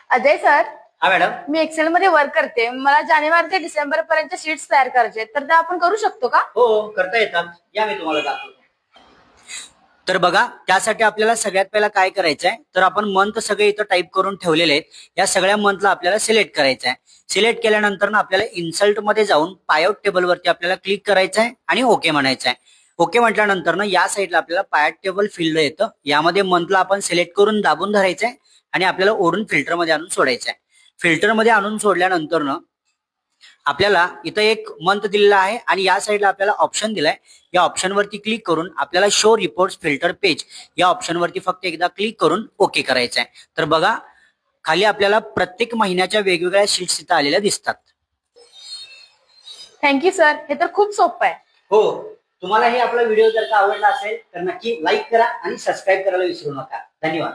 Ajay sir, हा madam. मी Excel मध्ये work करते. मला जानेवारी ते डिसेंबर पर्यंत शीट्स तयार करायचे, तर ते आपण करू शकतो का? हो, करता येतात. या मी तुम्हाला दाखवतो. तर बघा, त्यासाठी आपल्याला सगळ्यात पहिला काय करायचं आहे, तर आपण मंथ सगळे इथं टाईप करून ठेवलेले आहेत. या सगळ्या मंथला आपल्याला सिलेक्ट करायचं आहे. सिलेक्ट केल्यानंतर ना आपल्याला इन्सल्ट मध्ये जाऊन पायआउट टेबल वरती आपल्याला क्लिक करायचं आहे आणि ओके म्हणायचं आहे. ओके म्हटल्यानंतर ना या साईडला आपल्याला पायआउट टेबल फील्ड येतं. यामध्ये मंथला आपण सिलेक्ट करून दाबून धरायचंय आणि आपल्याला ओढून फिल्टरमध्ये आणून सोडायचं आहे. फिल्टरमध्ये आणून सोडल्यानंतर ना आपल्याला इथं एक मंथ दिलेला आहे आणि या साईडला आपल्याला ऑप्शन दिलाय. या ऑप्शन वरती क्लिक करून आपल्याला शो रिपोर्ट्स फिल्टर पेज या ऑप्शन वरती फक्त एकदा क्लिक करून ओके करायचं आहे. तर बघा, खाली आपल्याला प्रत्येक महिन्याच्या वेगवेगळ्या शीट्स इथं आलेल्या दिसतात. थँक्यू सर, हे तर खूप सोपं आहे. हो, तुम्हाला हे आपला व्हिडिओ जर का आवडला असेल तर नक्की लाईक करा आणि सबस्क्राईब करायला विसरू नका. धन्यवाद.